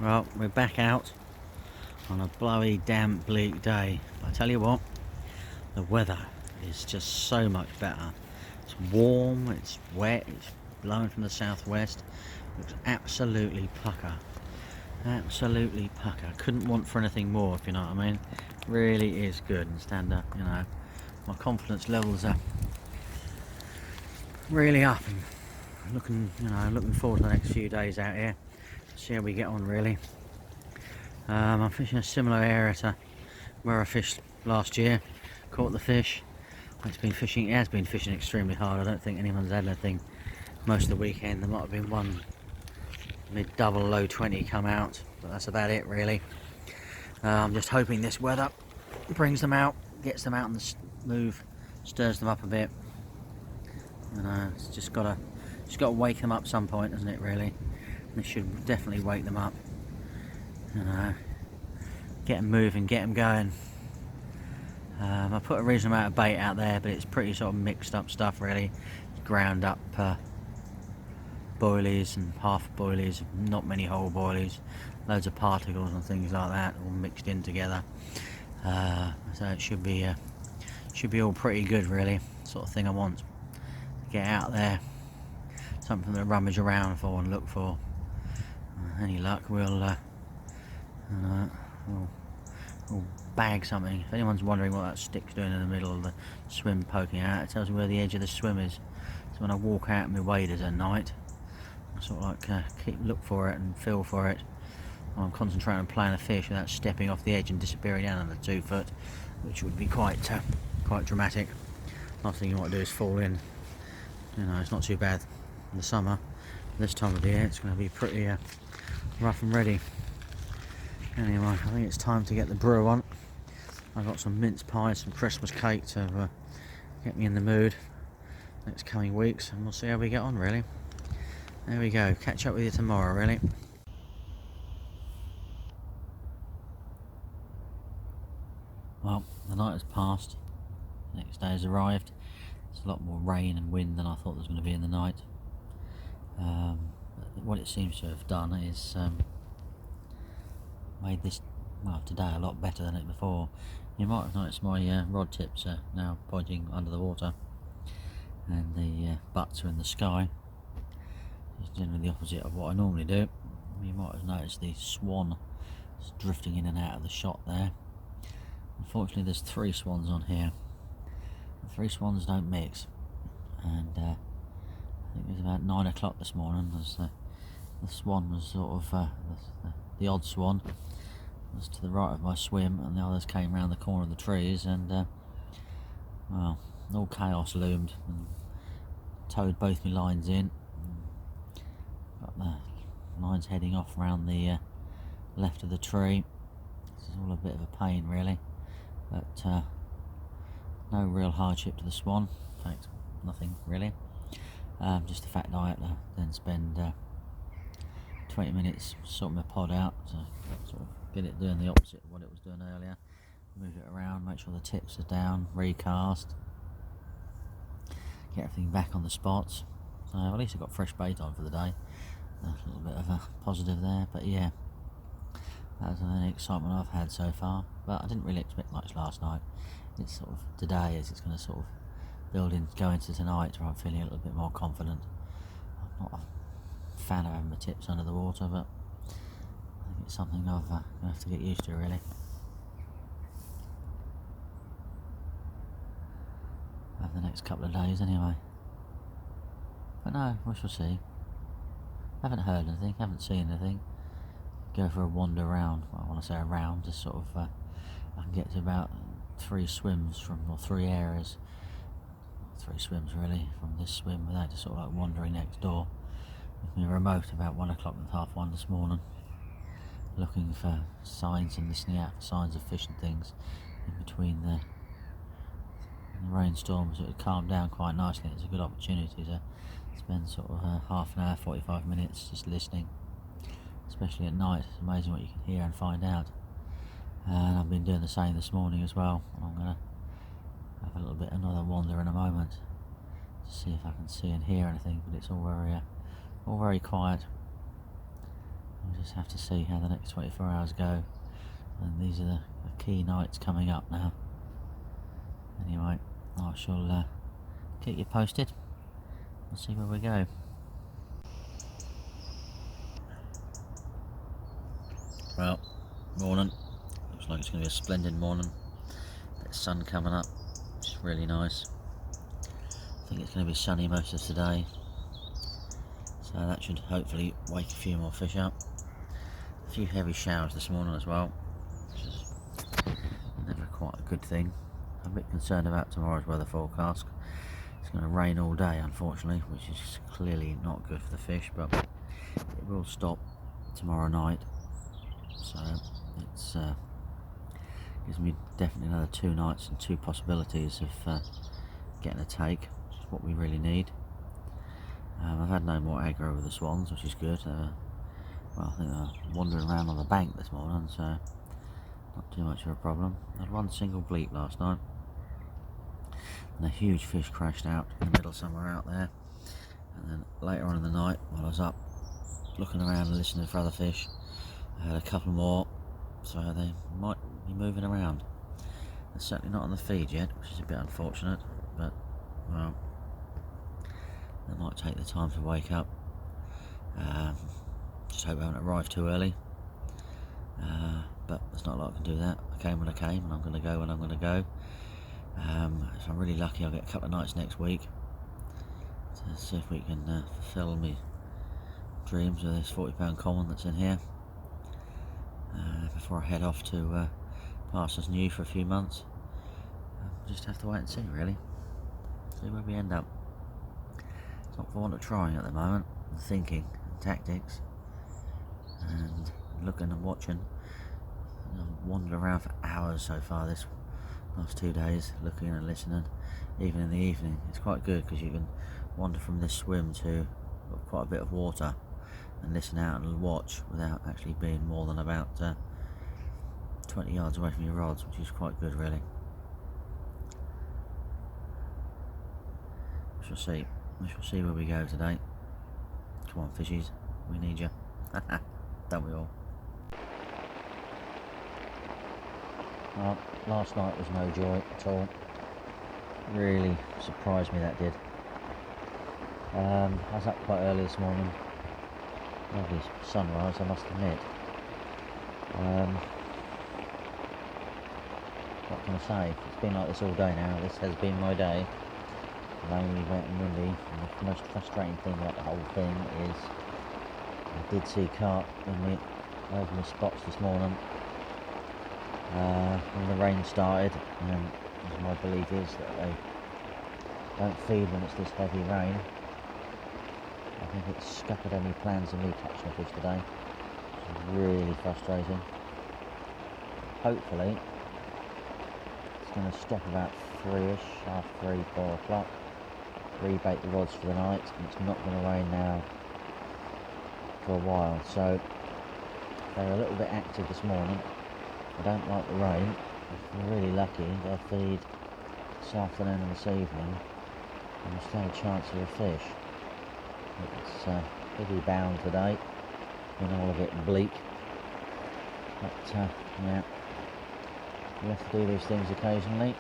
Well, we're back out on a blowy, damp, bleak day. I tell you what, the weather is just so much better. It's warm, it's wet, it's blowing from the southwest. Looks absolutely pucker. Absolutely pucker. Couldn't want for anything more, if you know what I mean. Really is good and stand up, you know. My confidence levels are really up and looking forward to the next few days out here. See how we get on really. I'm fishing a similar area to where I fished last year. Caught the fish. It has been fishing extremely hard. I don't think anyone's had anything most of the weekend. There might have been one mid-double, low 20 come out, but that's about it really. I'm just hoping this weather brings them out, gets them out on the move, stirs them up a bit. You know, it's just got to wake them up some point, isn't it really? This should definitely wake them up. You know, get them moving, get them going. I put a reasonable amount of bait out there, but it's pretty sort of mixed up stuff really. Ground up boilies and half boilies, not many whole boilies, loads of particles and things like that, all mixed in together. So it should be all pretty good really. Sort of thing I want to get out there, something to rummage around for and look for. Any luck, we'll bag something. If anyone's wondering what that stick's doing in the middle of the swim poking out, it tells me where the edge of the swim is. So when I walk out in my waders at night, I sort of like look for it and feel for it. I'm concentrating on playing a fish without stepping off the edge and disappearing down under 2 foot, which would be quite dramatic. Last thing you want to do is fall in. You know, it's not too bad in the summer. This time of the year, it's going to be pretty rough and ready. Anyway, I think it's time to get the brew on. I've got some mince pie, some Christmas cake to get me in the mood next coming weeks, and we'll see how we get on really. There we go, catch up with you tomorrow really. Well, the night has passed, the next day has arrived. There's a lot more rain and wind than I thought there was going to be in the night. What it seems to have done is made this, well, today a lot better than it before. You might have noticed my rod tips are now pointing under the water and the butts are in the sky. It's generally the opposite of what I normally do. You might have noticed the swan is drifting in and out of the shot there. Unfortunately there's 3 swans on here. The 3 swans don't mix, and I think it was about 9 o'clock this morning as the swan was sort of the odd swan was to the right of my swim, and the others came round the corner of the trees, and well, all chaos loomed and towed both my lines in. Got the lines heading off around the left of the tree. This is all a bit of a pain really, but no real hardship to the swan. In fact, nothing really. Just the fact that I had to then spend 20 minutes sorting my pod out to sort of get it doing the opposite of what it was doing earlier. Move it around, make sure the tips are down, recast, get everything back on the spots. So at least I got fresh bait on for the day. A little bit of a positive there, but yeah, that was the only excitement I've had so far. But I didn't really expect much last night. It's sort of today as it's going to sort of go into tonight where I'm feeling a little bit more confident. I'm not a fan of having my tips under the water, but I think it's something I've going to have to get used to really. Over the next couple of days anyway. But no, we shall see. Haven't heard anything, haven't seen anything. Go for a wander around. Well, I want to say around, just sort of I can get to about 3 swims or 3 areas. 3 swims really from this swim without just sort of like wandering next door. With my remote about 1 o'clock and 1:30 this morning, looking for signs and listening out for signs of fish and things in between the rainstorms. It would calm down quite nicely. It's a good opportunity to spend sort of half an hour, 45 minutes just listening, especially at night. It's amazing what you can hear and find out, and I've been doing the same this morning as well. I'm going to have another wander in a moment to see if I can see and hear anything, but it's all very quiet. we'll just have to see how the next 24 hours go, and these are the key nights coming up now. Anyway, I shall keep you posted. We'll see where we go. Well, morning. Looks like it's going to be a splendid morning. Bit of sun coming up, which is really nice. I think it's going to be sunny most of today, so that should hopefully wake a few more fish up. A few heavy showers this morning as well, which is never quite a good thing. I'm a bit concerned about tomorrow's weather forecast. It's going to rain all day, unfortunately, which is clearly not good for the fish, but it will stop tomorrow night, so it's gives me definitely another 2 nights and 2 possibilities of getting a take, which is what we really need. I've had no more aggro with the swans, which is good. Well, I think they're wandering around on the bank this morning, so not too much of a problem. I had 1 single bleep last night, and a huge fish crashed out in the middle somewhere out there. And then later on in the night, while I was up looking around and listening for other fish, I had a couple more, so they might be moving around. They're certainly not on the feed yet, which is a bit unfortunate, but well, they might take the time to wake up. Just hope I haven't arrived too early, but there's not a lot I can do that. I came when I came, and I'm going to go when I'm going to go. If I'm really lucky, I'll get a couple of nights next week to see if we can fulfill my dreams with this £40 common that's in here, before I head off to Pastures New for a few months. Just have to wait and see, really. See where we end up. It's not for want of trying at the moment, and thinking and tactics, and looking and watching. I've wandered around for hours so far this last 2 days, looking and listening, even in the evening. It's quite good because you can wander from this swim to quite a bit of water and listen out and watch without actually being more than about 20 yards away from your rods, which is quite good, really. We shall see. We shall see where we go today. Come on, fishies, we need you. Don't we all? Well, last night was no joy at all. Really surprised me, that did. I was up quite early this morning. Lovely sunrise, I must admit. What can I say? It's been like this all day now. This has been my day. Rainy, wet and windy. And the most frustrating thing about the whole thing is I did see carp over my spots this morning when the rain started, and as my belief is that they don't feed when it's this heavy rain. I think it's scuppered any plans of me catching a fish today, which is really frustrating. Hopefully it's going to stop about 3ish, half 3, 4 o'clock, rebait the rods for the night, and it's not going to rain now for a while. So they're a little bit active this morning. I don't like the rain. If we're really lucky, they'll feed this afternoon and this evening, and we'll stand a chance of a fish. It's heavy bound today, and all of it bleak. But yeah, we have to do these things occasionally,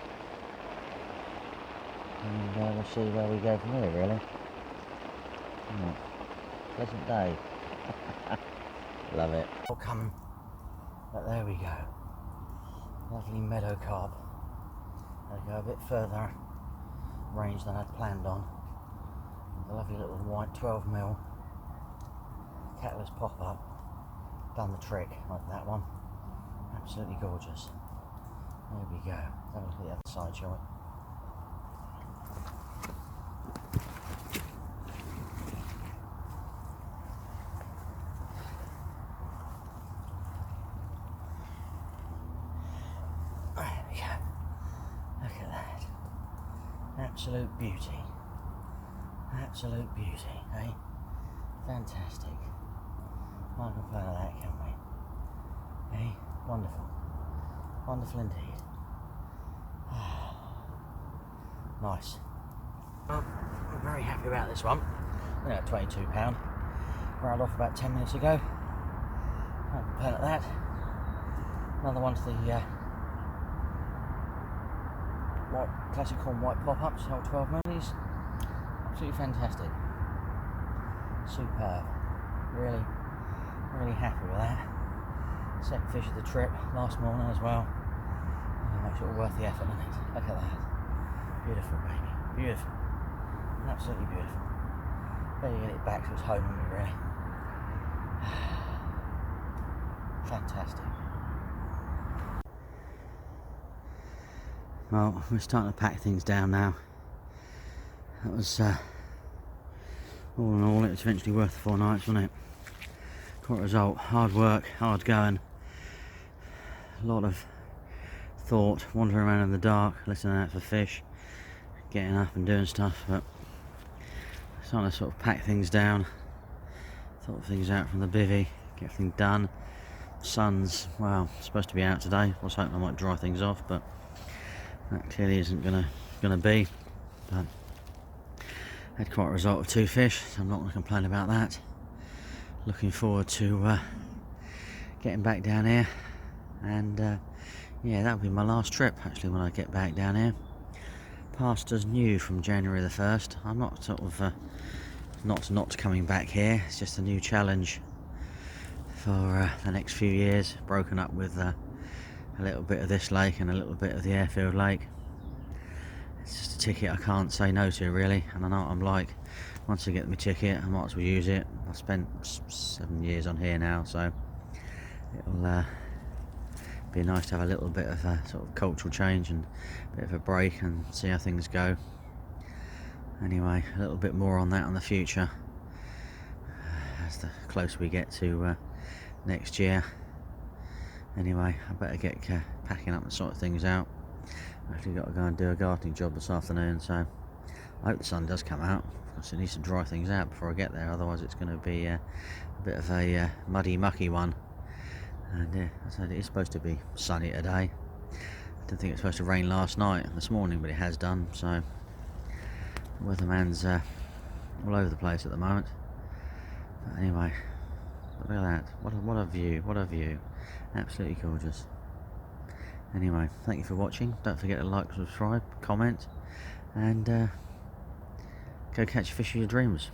and we'll see where we go from here, really. Yeah. Pleasant day. Love it. All coming, but there we go. Lovely meadow carp. I'll go a bit further range than I'd planned on. A lovely little white 12mm catalyst pop up. Done the trick like that one. Absolutely gorgeous. There we go. Have a look at the other side, shall we? There we go. Look at that. Absolute beauty. Absolute beauty, eh? Fantastic. Can't complain of that, can we? Eh? Wonderful. Wonderful indeed. Nice. Well, I'm very happy about this one. Only at £22. Rolled off about 10 minutes ago. Have a pen at that. Another one's the white classic corn white pop-ups, old 12 millis. Absolutely fantastic. Superb. Really, really happy with that. Second fish of the trip last morning as well. Makes it all worth the effort, doesn't it? Look at that. Beautiful, baby. Beautiful. Absolutely beautiful. Better get it back to its home with me, really. Fantastic. Well, we're starting to pack things down now. That was, all in all, it was eventually worth the 4 nights, wasn't it? Quite a result. Hard work, hard going. A lot of thought, wandering around in the dark, listening out for fish, getting up and doing stuff, but starting to sort of pack things down, sort things out from the bivvy, get everything done. Sun's, well, supposed to be out today. I was hoping I might dry things off, but that clearly isn't gonna be. But had quite a result of 2 fish, so I'm not going to complain about that. Looking forward to getting back down here, and yeah, that'll be my last trip actually when I get back down here. Past as new from January the 1st. I'm not sort of not coming back here. It's just a new challenge for the next few years. Broken up with a little bit of this lake and a little bit of the airfield lake. It's just a ticket I can't say no to, really, and I know what I'm like. Once I get my ticket, I might as well use it. I've spent 7 years on here now, so it'll be nice to have a little bit of a sort of cultural change and a bit of a break and see how things go. Anyway, a little bit more on that in the future as the closer we get to next year. Anyway, I better get packing up and sort things out. I've actually got to go and do a gardening job this afternoon, so I hope the sun does come out, because it needs to dry things out before I get there, otherwise it's going to be a bit of a muddy mucky one. And yeah, as I said, it is supposed to be sunny today. I didn't think it was supposed to rain last night and this morning, but it has done, so the weatherman's all over the place at the moment. But anyway, look at that, what a view, what a view. Absolutely gorgeous. Anyway, thank you for watching. Don't forget to like, subscribe, comment, and go catch a fish of your dreams.